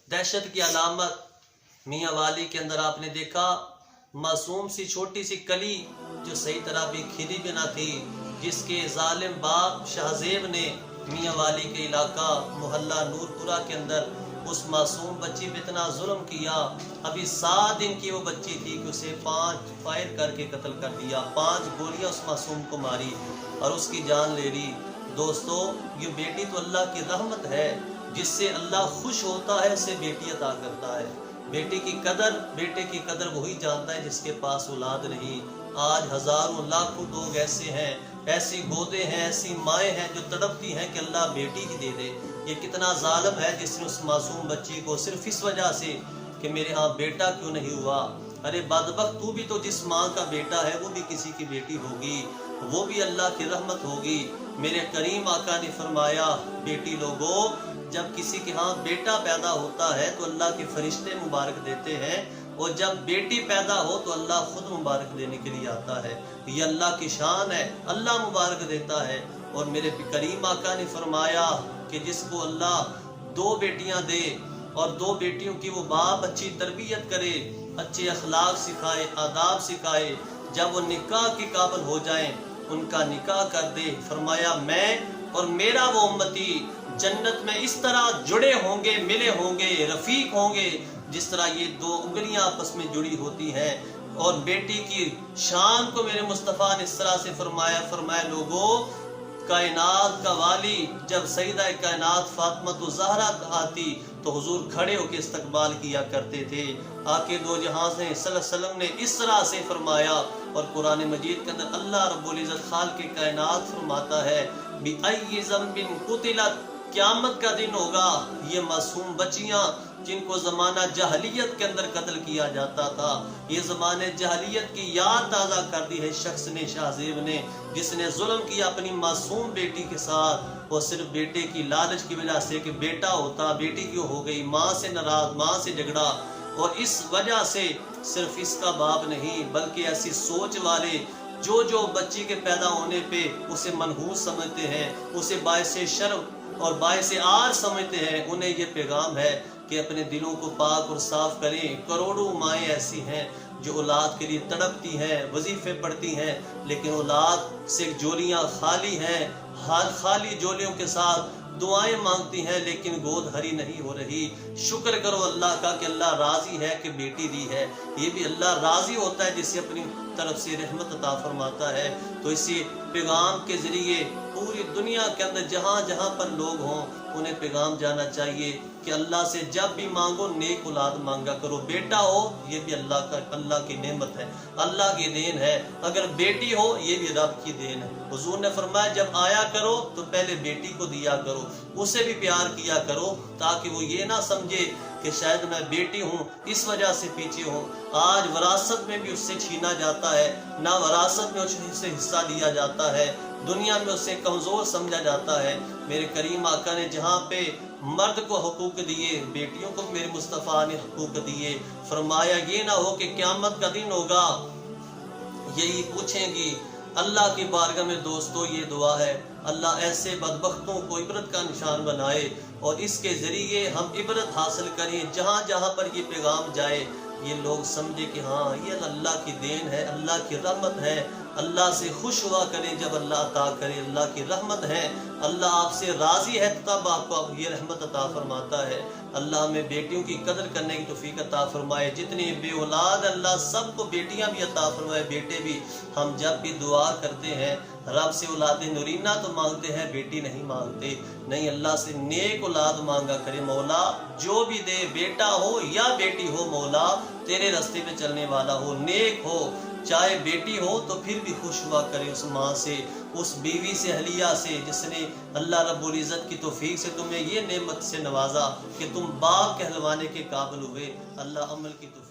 दहशत की अलामत मियाँ वाली के अंदर आपने देखा मासूम सी छोटी सी कली जो सही तरह भी खिली भी ना थी, जिसके जालिम बाप शाहजेब ने मियाँ वाली के इलाका मोहल्ला नूरपुरा के अंदर उस मासूम बच्ची पे इतना जुल्म किया। अभी 7 दिन की वो बच्ची थी कि उसे 5 फायर करके कत्ल कर दिया, 5 गोलियां उस मासूम को मारी और उसकी जान ले ली। दोस्तों, ये बेटी तो अल्लाह की रहमत है, जिससे अल्लाह खुश होता है उसे बेटी अता करता है। बेटे की कदर वही जानता है जिसके पास औलाद नहीं। आज हजारों लाखों लोग ऐसे हैं, ऐसी गोदे हैं, ऐसी माएँ हैं जो तड़पती हैं कि अल्लाह बेटी ही दे दे। ये कितना जालिम है जिसने उस मासूम बच्ची को सिर्फ इस वजह से कि मेरे यहाँ बेटा क्यों नहीं हुआ। अरे बदबख्त, तू भी तो जिस माँ का बेटा है वो भी किसी की बेटी होगी, वो भी अल्लाह की रहमत होगी। मेरे करीम आका ने फरमाया, बेटी लोगों, जब किसी के यहाँ बेटा पैदा होता है तो अल्लाह के फरिश्ते मुबारक देते हैं, और जब बेटी पैदा हो तो अल्लाह खुद मुबारक देने के लिए आता है। ये अल्लाह की शान है, अल्लाह मुबारक देता है। और मेरे करीम आका ने फरमाया कि जिसको अल्लाह 2 बेटियां दे और 2 बेटियों की वो बाप अच्छी तरबियत करे, अच्छे अखलाक सिखाए, आदाब सिखाए, जब वो निकाह के काबिल हो जाएं उनका निकाह कर दे। फरमाया, मैं और मेरा वो उम्मती जन्नत में इस तरह जुड़े होंगे, मिले होंगे, रफीक होंगे जिस तरह ये 2 उंगलियां आपस में जुड़ी होती हैं। और बेटी की शान को मेरे मुस्तफ़ा ने इस तरह से फरमाया लोगों, कायनात का वाली जब सईदा कायनात फातिमा तो ज़हरा आती तो हुजूर खड़े होकर इस्तकबाल किया करते थे। आके दो जहां से सल्लल्लाहु अलैहि वसल्लम ने इस तरह से फरमाया। और कुरान मजीद के अंदर अल्लाह रब्बुल इज़्ज़त खालिक़ के कायनात फरमाता है, बिअय्यि ज़ंबिन कुतिलत, क़यामत का दिन होगा ये मासूम बच्चियां जिनको ज़माना जहलियत के अंदर कत्ल किया जाता था, ये ज़माने जहलियत की याद ताज़ा कर दी है शख्स ने, शाहजेब ने, जिसने जुल्म किया अपनी मासूम बेटी के साथ। और सिर्फ बेटे की लालच की वजह से कि बेटा होता, बेटी क्यों हो गई, माँ से नाराज, माँ से झगड़ा। और इस वजह से सिर्फ इसका बाप नहीं बल्कि ऐसी सोच वाले जो बच्ची के पैदा होने पे उसे मनहूस समझते हैं, उसे बायसे शर्म और बायसे आर समझते हैं, उन्हें ये पैगाम है कि अपने दिलों को पाक और साफ करें। करोड़ों माएँ ऐसी हैं जो औलाद के लिए तड़पती हैं, वजीफे पढ़ती हैं, लेकिन औलाद से झोलियाँ खाली हैं, खाली झोलियों के साथ दुआएं मांगती हैं, लेकिन गोद हरी नहीं हो रही। शुक्र करो अल्लाह का कि अल्लाह राजी है कि बेटी दी है। ये भी अल्लाह राजी होता है जिसे अपनी तरफ से रहमत अता फरमाता है। तो इसी पैगाम के जरिए पूरी दुनिया के अंदर जहाँ जहाँ पर लोग हों उन्हें पैगाम जाना चाहिए कि अल्लाह से जब भी मांगो नेक औलाद मांगा करो। बेटा हो ये भी अल्लाह की नेमत है, अल्लाह की देन है। अगर बेटी हो ये भी रब की देन है। हुजूर ने फरमाया, जब आया करो तो पहले बेटी को दिया करो, उसे भी प्यार किया करो, ताकि वो ये ना समझे कि शायद मैं बेटी हूँ इस वजह से पीछे हूँ। आज विरासत में भी उससे छीना जाता है, ना विरासत में उससे हिस्सा लिया जाता है, दुनिया में उससे कमजोर समझा जाता है। मेरे करीम आका ने जहाँ पे मर्द को हुकूक दिए, बेटियों को मेरे मुस्तफ़ा ने हुकूक दिए। फरमाया, ये ना हो कि क़यामत का दिन होगा यही पूछेंगी। अल्लाह की बारगाह में दोस्तों ये दुआ है, अल्लाह ऐसे बदबख्तों को इबरत का निशान बनाए और इसके ज़रिए हम इबरत हासिल करें। जहाँ जहाँ पर ये पैगाम जाए ये लोग समझे कि हाँ ये अल्लाह की देन है, अल्लाह की रहमत है। अल्लाह से खुश हुआ करें जब अल्लाह अता करे, अल्लाह की रहमत है। अल्लाह आपसे राज़ी है तब आपको ये रहमत अता फरमाता है। अल्लाह हमें बेटियों की कदर करने की तौफीक अता फरमाए। जितने बे औलाद अल्लाह सबको बेटियां भी अता फरमाए, बेटे भी। हम जब भी दुआ करते हैं रब से औलाद नूरीना तो मांगते हैं, बेटी नहीं मांगते। नहीं, अल्लाह से नेक औलाद मांगा करे। मौला जो भी दे, बेटा हो या बेटी हो, मौला तेरे रास्ते पे चलने वाला हो, नेक हो। चाहे बेटी हो तो फिर भी खुश हुआ करे उस माँ से, उस बीवी से, अहलिया से, जिसने अल्लाह रब्बुल इज़्ज़त की तौफीक से तुम्हें ये नेमत से नवाजा कि तुम बाप कहलवाने के काबिल हुए। अल्लाह अमल की तौफीक